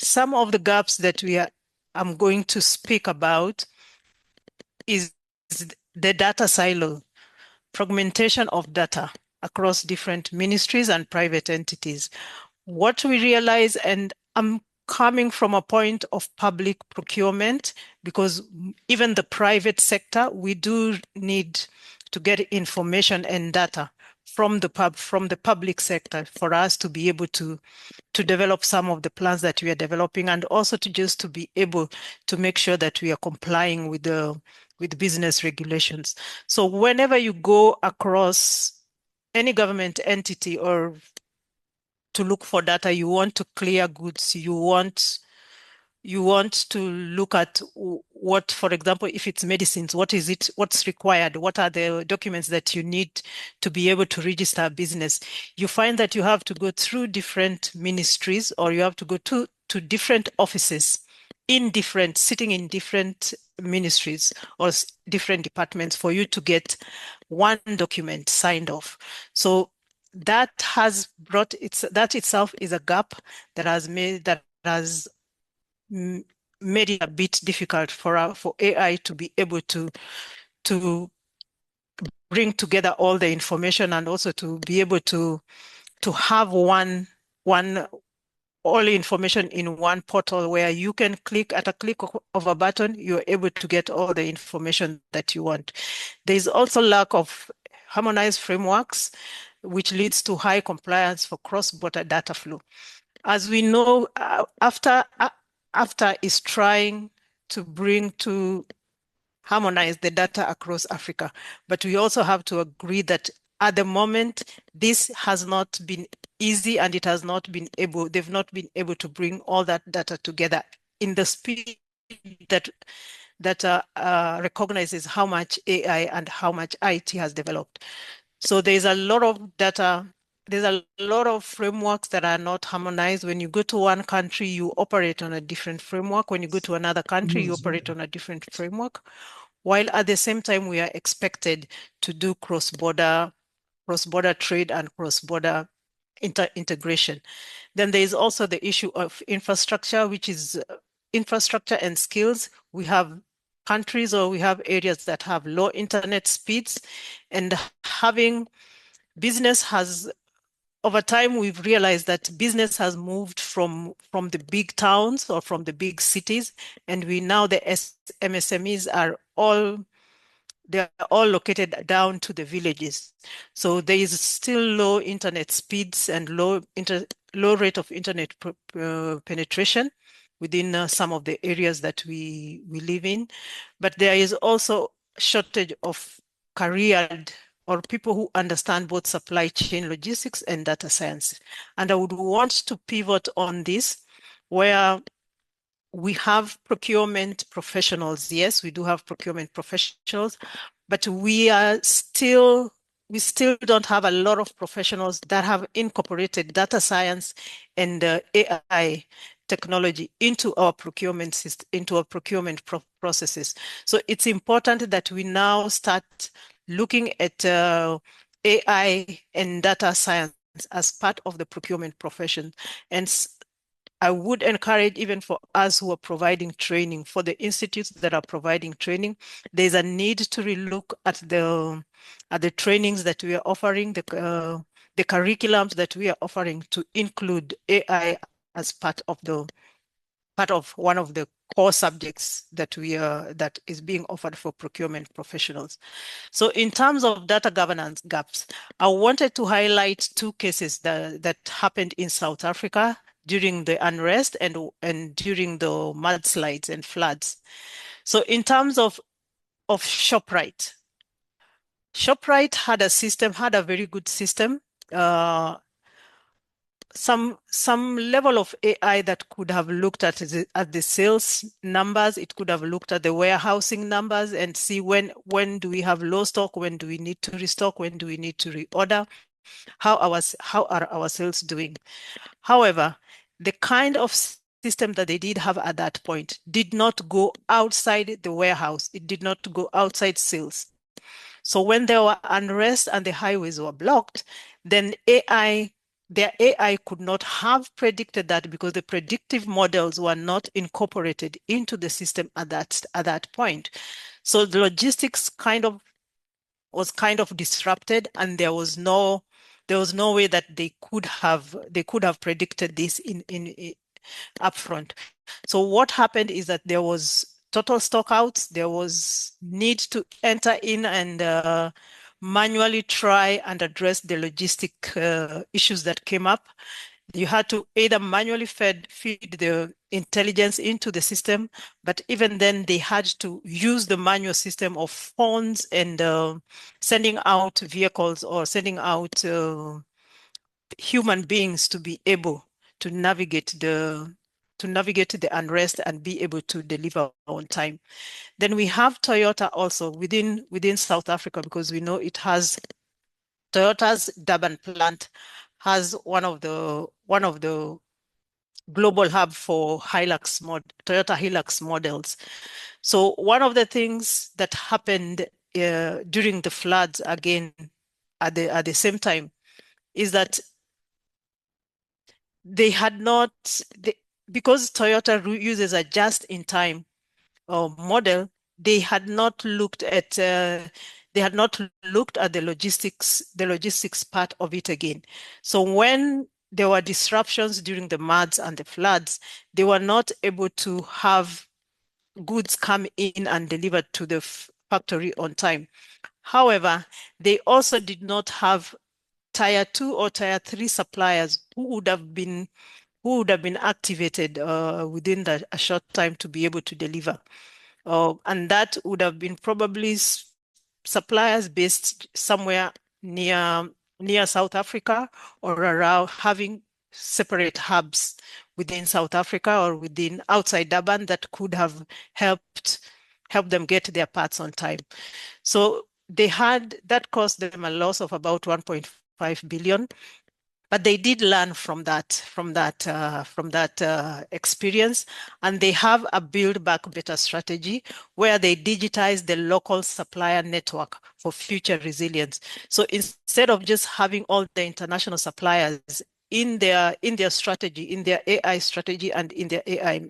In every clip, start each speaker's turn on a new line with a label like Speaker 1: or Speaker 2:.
Speaker 1: some of the gaps that I'm going to speak about is the data silo, fragmentation of data across different ministries and private entities. What we realize, and I'm coming from a point of public procurement, because even the private sector, we do need to get information and data from the public sector for us to be able to develop some of the plans that we are developing, and also to be able to make sure that we are complying with business regulations. So whenever you go across any government entity or to look for data, you want to clear goods, you want to look at what, for example, if it's medicines, what's required, what are the documents that you need to be able to register a business. You find that you have to go through different ministries, or you have to go to different offices sitting in different ministries or different departments for you to get one document signed off. So that itself is a gap that has made it a bit difficult for AI to be able to bring together all the information, and also to be able to have one all information in one portal where you can at a click of a button, you're able to get all the information that you want. There's also lack of harmonized frameworks, which leads to high compliance for cross-border data flow. As we know, after is trying to harmonize the data across Africa, but we also have to agree that at the moment, this has not been easy, and they've not been able to bring all that data together in the speed that recognizes how much AI and how much IT has developed. So there's a lot of data. There's a lot of frameworks that are not harmonized. When you go to one country, you operate on a different framework. When you go to another country, you operate on a different framework. While at the same time, we are expected to do cross-border trade and cross-border integration. Then there is also the issue of infrastructure, which is infrastructure and skills. We have countries, or we have areas that have low internet speeds, and having business has, over time, we've realized that business has moved from the big towns or from the big cities, and the MSMEs they're all located down to the villages. So there is still low internet speeds and low rate of internet penetration within some of the areas that we live in. But there is also shortage of careered or people who understand both supply chain logistics and data science. And I would want to pivot on this, where we have procurement professionals. Yes, we do have procurement professionals, but we still don't have a lot of professionals that have incorporated data science and AI technology into our procurement system, into our processes. So it's important that we now start looking at AI and data science as part of the procurement profession. And I would encourage, even for us who are providing training, for the institutes that are providing training, there's a need to relook at the trainings that we are offering, the curriculums that we are offering, to include AI as part of one of the core subjects that is being offered for procurement professionals. So in terms of data governance gaps, I wanted to highlight two cases that happened in South Africa during the unrest and during the mudslides and floods. So in terms of Shoprite had a very good system. Some level of AI that could have looked at the sales numbers. It could have looked at the warehousing numbers and see when do we have low stock, when do we need to restock, when do we need to reorder, how are our sales doing. However, the kind of system that they did have at that point did not go outside the warehouse. It did not go outside sales. So when there were unrest and the highways were blocked, then AI their AI could not have predicted that because the predictive models were not incorporated into the system at that point. So the logistics was kind of disrupted, and there was no way that they could have predicted this in upfront. So what happened is that there was total stockouts. There was need to enter in and manually try and address the logistic issues that came up. You had to either manually feed the intelligence into the system, but even then they had to use the manual system of phones and sending out vehicles or sending out human beings to be able to navigate the unrest and be able to deliver on time. Then we have Toyota also within South Africa, because we know it has Toyota's Durban plant has one of the global hub for Toyota Hilux models. So one of the things that happened during the floods again at the same time is that they had not because Toyota uses a just-in-time model. They had not looked at the logistics part of it again. So when there were disruptions during the floods and the floods, they were not able to have goods come in and delivered to the factory on time. However, they also did not have tier 2 or tier 3 suppliers who would have been activated within a short time to be able to deliver. And that would have been probably suppliers based somewhere near South Africa, or around having separate hubs within South Africa or within outside Durban that could have helped them get their parts on time. So that cost them a loss of about 1.5 billion. But they did learn from that experience, and they have a build back better strategy where they digitize the local supplier network for future resilience. So instead of just having all the international suppliers in their strategy, in their AI strategy and in their AI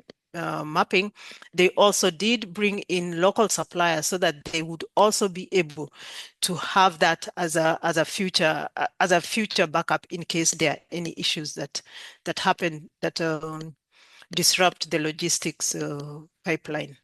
Speaker 1: mapping, they also did bring in local suppliers so that they would also be able to have that as a future backup in case there are any issues that happen that disrupt the logistics pipeline.